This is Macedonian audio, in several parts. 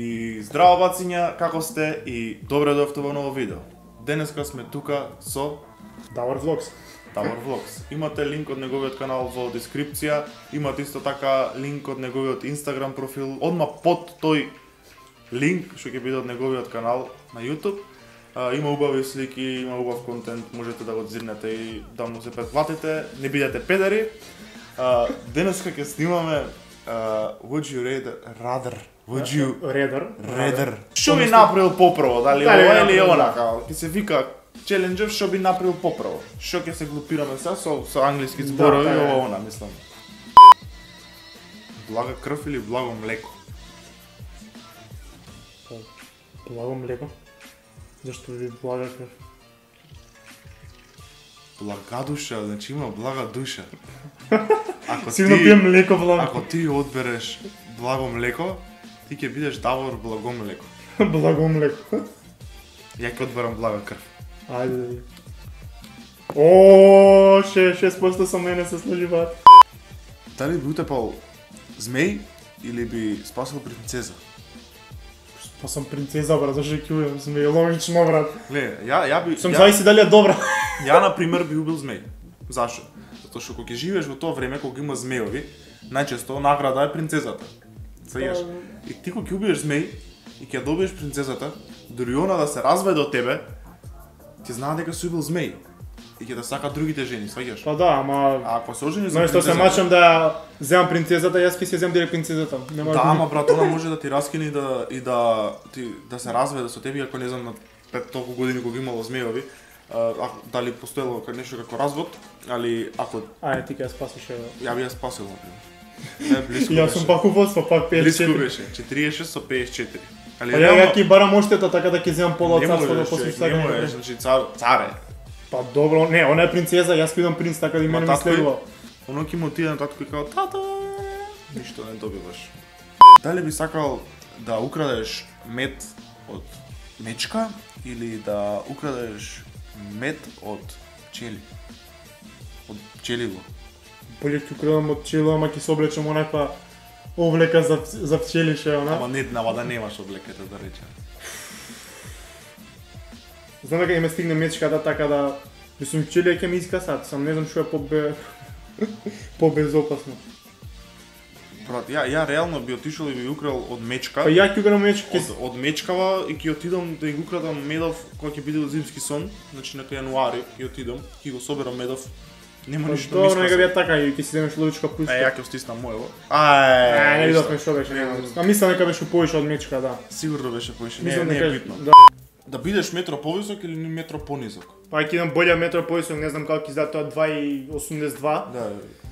И здраво бациња, како сте и добре дојдовте во ново видео. Денеска сме тука со Davor Vlogs. Davor Vlogs. Имате линк од неговиот канал во дескрипција, имате исто така линк од неговиот Instagram профил, одма под тој линк што ќе биде од неговиот канал на YouTube. Има убави слики, има убав контент, можете да го дзирнете и да му се претплатите, не бидете педери. Денеска ќе снимаме Would you rather Што би направил поправо, дали ова или онака? Ќе се вика челенџер што би направил поправо. Што ќе се глупираме сега со англиски зборови ова она, мислам. Блага крв или благо млеко? Благо млеко. Зашто би блага крв? Блага душа, значи има блага душа. Сигурно пием млеко благо. Ако ти одбереш благо млеко, ти ќе бидеш Давор благо млеко. Благо млеко. Ја ќе одберам блага крв. Ајде. О, 6% со мене се сложи бат. Дали би утепал змеј или би спасил принцеза? Па сам принцеза, брат, зашто ќе убијам змеј, логично, брат. Не, ја би Сум зависи дали е добра. Ја на пример би убил змеј. Зашо? Затоа што кога ќе живееш во тоа време кога има змејови, најчесто награда е принцезата. Сеќаш? И ти кога ќе убиеш змеј и ќе добиеш принцезата, дури она да се разведе од тебе, ќе знае дека си убил змеј и ќе да сака другите жени, сваѓаш? Па да, ама А ако се ожени за но што се принцезата, мачам да земам принцезата, јас ќе се земам директ принцезата. Нема да, ама брат, она може да ти раскине да се разведе со тебе, ако не знам на 5 толку години кога имало змејови, дали постоело нешто како развод, али ако Ајде, ти ќе ја спасиш ево. ја би ја спасил, например. Не, близко Јас сум беше. пак уводство, пак Близко 54. беше, 46 со 54. Али Па ја ќе барам оштета така да ќе земам пола од не царството можеш, после човек, сега. не можеш, значи царе. Па добро, не, она е принцеза, јас бидам принц, така да и мене ми татко е- следува. Оно ќе му отиде на татко и као, тата, ништо не добиваш. Дали би сакал да украдеш мед од мечка или да украдеш мед од пчели? Од пчелило. Боле ќе украдам од пчела, ама ќе се облечам онаква облека за пчелише, она. Ама не нава да немаш облеката да речем. Знам дека ќе ме стигне мечката така да мислам пчелија ќе ми искасат, сам не знам што е побезопасно. Брат, ја реално би отишол и би украл од мечка. Па ја ќе украдам мечка. Од мечкава и ќе отидам да ги украдам медов кога ќе биде зимски сон, значи нека јануари ќе отидам, ќе го соберам медов. Нема Па ништо добро, нека миска. би така и ќе си земеш лудичка пуска. Ја ќе стиснам моево. Не видовме што беше, нема. А мислам дека беше повише од мечка, да. Сигурно беше поише. Мислам Не е дека битно. да. Да бидеш метро повисок или метро понизок? Па ќе идам болја метро поисок, не знам како ќе издаде тоа 2,82. Да,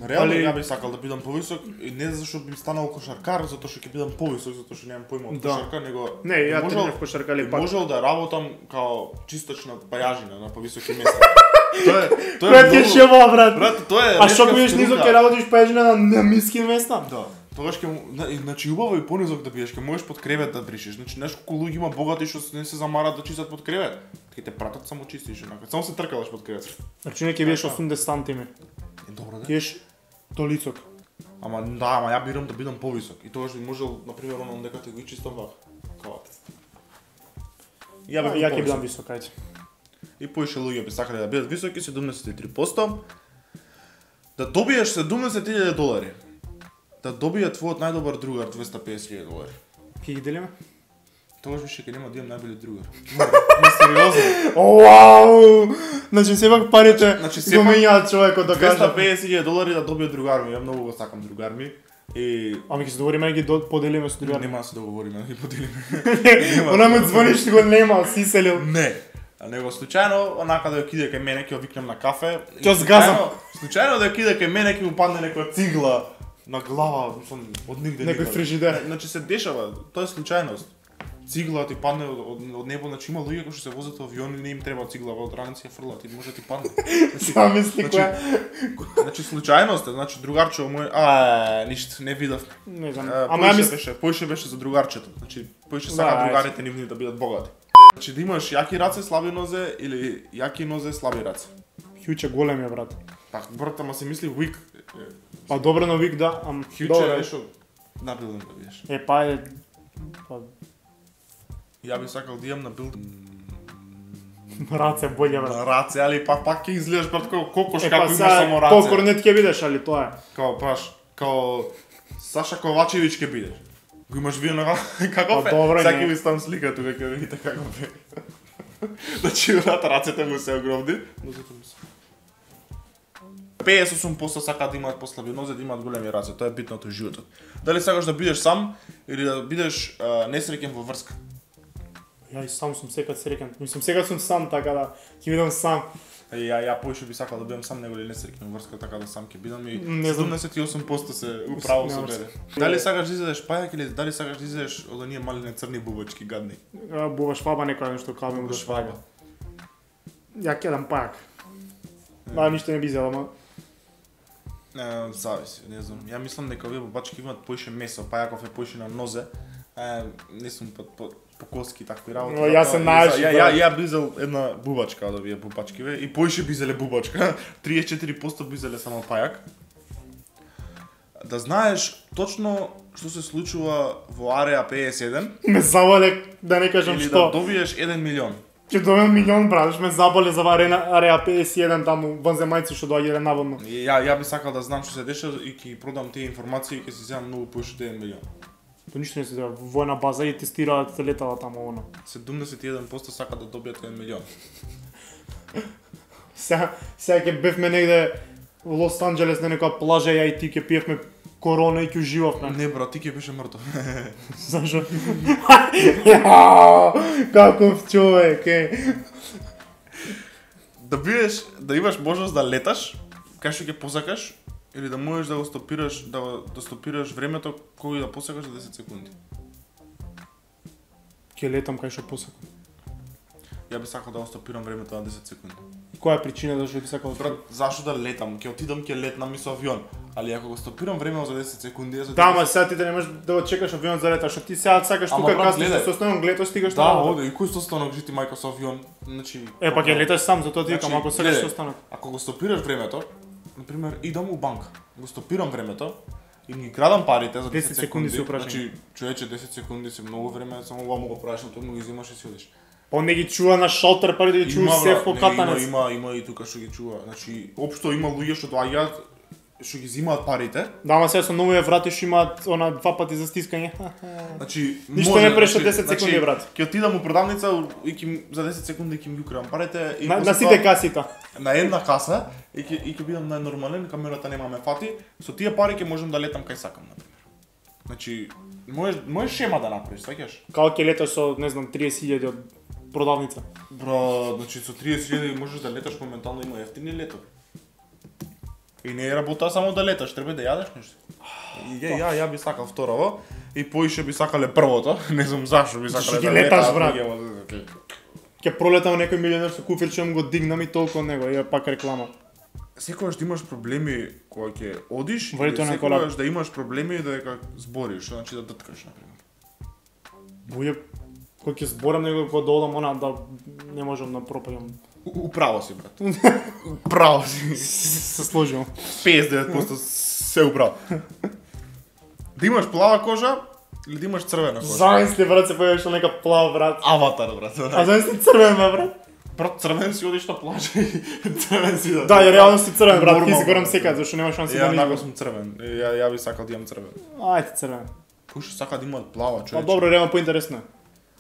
реално Али- ја би сакал да бидам повисок и не зашто би станал кошаркар, затоа што ќе бидам повисок, затоа што немам појма од Да. кошарка, него Не, ја можел- тренирав кошарка, али би пак. можел да работам као чистачна бајажина на повисоки места. Тоа Која ти е шева, брат? Брат, тоа е. А што ретка бидеш струка. низок ќе работиш пајжина на ниски места? Да. Тогаш ќе значи убаво и понизок да биеш, ќе можеш под кревет да бришиш. Значи знаеш колку луѓе има богати што не се замарат да чистат под кревет. Ќе те пратат само чистиш онака. Само се тркалаш под кревет. Значи не ќе биеш 80 сантими. Добро да. Ќе еш толицок. Ама да, ама ја бирам да бидам повисок. И тогаш би можел на пример оно дека те го чистам вака. Кавата. Ја би Ја бил ќе бидам повисок. висок, ајде. И поише луѓе би сакале да бидат високи, 73%. Да добиеш $70,000. Да добие твојот најдобар другар $250,000. Ќе ги делиме? Тогаш више ќе нема да имам најболи другар. Не сериозно. Вау! Значи сепак парите Значи, го сепак менјаат човекот да каже. $250,000 да добие другар ми. Ја многу го сакам другар ми. И Ами ќе се договориме да ги поделиме со другар. нема да се договориме да ги поделиме. Она му звониш ти го нема, си селил. Не. А него случајно, онака да ја киде кај мене, ќе ја викнем на кафе. и Ќе згазам. Случајно да ја киде кај мене, ќе му падне некоја цигла на глава, мислам, од нигде. Некој никаде. фрижидер. Значи се дешава, тоа е случајност. Цигла ти падне од небо, значи има луѓе кои што се возат во авиони, не им треба цигла, од раници ја фрлат и може ти падне. Замисли Значи, која. значи случајност е, значи другарчето мој, ништо, не видов. Не знам. Ама ја мислам. Поише беше за другарчето. Значи, поише Да, сака ајде. другарите нивни да бидат богати. Значи да имаш јаки раце, слаби нозе или јаки нозе, слаби раце. Хјуче голем е, брат. Па брат, ама се мисли уик. Па добро на вик да, ам Хјуче добро. е нешто набилен да бидеш. Е па е па Ја би сакал да имам на билд Раце боље брат. на раце, али пак ќе изгледаш брат како кокош Па како имаш само раце. Покорнет ќе бидеш, али тоа е. Као Саша Ковачевич ќе бидеш. Го имаш видено како Па, добро, Сега не. ќе ви ставам слика тука ќе видите како бе. Значи рацете му се огромни, нозете му се. 58% сакаат да имаат послаби нозе, да имаат големи раце, тоа е битното во животот. Дали сакаш да бидеш сам или да бидеш несреќен во врска? Ја и сам сум секад среќен. Мислам сега сум сам така да ќе бидам сам. Ја поише би сакал да бидам сам него или несреќен во врска, така да сам ќе бидам и Не знам. 78% се управо со Нема мене. се. Дали сакаш да изедеш пајак или дали сакаш да изедеш од оние малине црни бубачки гадни? Бува шваба некоја нешто каби му да Шваба. Ја ќе дам пак. Да, ништо не би зела, ама Зависи, не знам. Ја мислам дека овие бубачки имаат поише месо, пајаков е поише на нозе. Не сум по коски такви работи. Но јас се најаши, Ја би зел една бубачка од овие бубачкиве и поише би зеле бубачка. 34% би зеле само пајак. Да знаеш точно што се случува во Ареа 51 ме заболе да не кажам или што. да добиеш 1 милион. Ќе добиам милион брат, ме заболе за Ареа 51 таму ванземајци што доаѓале наводно. Ја би сакал да знам што се деша и ќе продам тие информации и ќе си земам многу поише од 1 милион. Тоа ништо не се дева, војна база и тестираат летала таму оно. 71% сакаат да добијат 1 милион. Сега ќе бевме негде во Лос Анџелес на некоја плажа ја и ти ќе пиевме корона и ќе уживавме. Не брат, ти ќе беше мртов. Зашо? Јао, каков човек е. Да имаш можност да леташ, кај што ќе посакаш, или да можеш да го стопираш, да стопираш времето кој да посакаш за 10 секунди. Ќе летам кај што посакам. Ја би сакал да го стопирам времето на 10 секунди. Која е причина зашто би сакал? Брат, зашто да летам? Ќе отидам, ќе летнам и со авион. Али ако го стопирам времето за 10 секунди, за Да, ама сега ти да не можеш да го чекаш авионот за лета, што ти сега сакаш Ама, тука брат, касниш гледај. со основен гледаш стигаш Да, на оде, и кој состанок жити мајка со авион? Значи, Е, па ќе леташ сам, затоа ти викам, Значи, ако сакаш гледај, со останок. Ако го стопираш времето, например, идам у банка, го стопирам времето и ги крадам парите за 10 секунди. се упражнени. Значи, човече 10 секунди се многу време, само ова му го правиш, но му ги взимаш и си одиш. Па не ги чува на шалтер пари да ги чуваш сеф по катанец. Има и тука што ги чува. Значи, општо има луѓе што доаѓаат што ги взимаат парите. Да, ама сега со нови врати што имаат она 2 пати за стискање. Значи, Ништо не преше 10 секунди, брат. Ќе отидам у продавница и за 10 секунди ќе ми украм парите и На после сите тоа- касита. на една каса и ќе бидам најнормален, камерата нема ме фати. Со тие пари ќе можам да летам кај сакам, например. Значи, можеш шема да направиш, сваќаш? Као ќе леташ со, не знам, 30.000 од продавница. Бро, значи со 30.000 можеш да леташ моментално, има ефтини летови. И не е работа само да леташ, треба да јадеш нешто. И ја би сакал второво и поише би сакале првото, не знам зашто би сакале Зашто да ќе леташ, летаат брат. луѓе, Ќе пролетам некој милионер со куфир што му го дигнам и толку од него, ја пак реклама. Секогаш да имаш проблеми кога ќе одиш, Во или риту на секогаш да имаш проблеми дека збориш, значи да дткаш например. Бује кој ќе зборам него кога додам она да не можам да пропадам. Управо си, брат. Управо си. Се сложувам. 59% се управо. Да имаш плава кожа или да имаш црвена кожа? Замисли брат се појавиш нека плав брат. Аватар, брат. А замисли црвен брат. Брат, црвен си одиш на плажа и црвен си Да, ја реално си црвен брат, ти Нормално. си горам секад зашто нема шанси да Ја не нако изгорам. сум црвен. Ја би сакал да имам црвен. Ајде црвен. Кој што сака да имаат плава, Па човече. добро, реално поинтересно.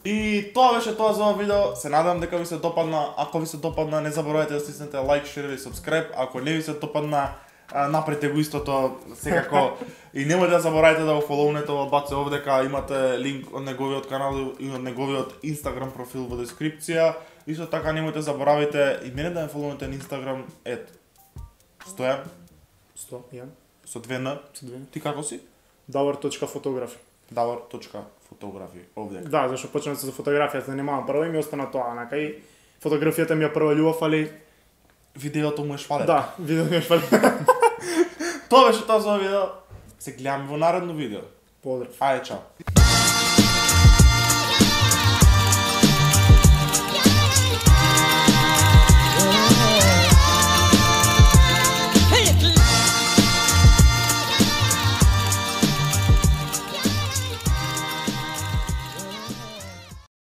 И тоа беше тоа за ова видео. Се надам дека ви се допадна. Ако ви се допадна, не заборавајте да стиснете лайк, шер или subscribe. Ако не ви се допадна, направете го истото секако. И немојте да заборавајте да го фолоунете ова баце овдека. Имате линк од неговиот канал и од неговиот Instagram профил во дескрипција. Исто така немојте заборавајте и мене да ме фолоунете на Instagram Стојан 100, ја, со 2 н. со две. Ти како си? Давар.фотографи. Давар.фотографи овдека. Да, зашто почнав за фотографија, се занимавам прво и ми остана тоа, онака и фотографијата ми ја прва љубов, али Видеото му е швале. да, видео ми е фали. Тоа беше тоа за ова видео. Се гледаме во наредно видео. Поздрав. Ајде, чао.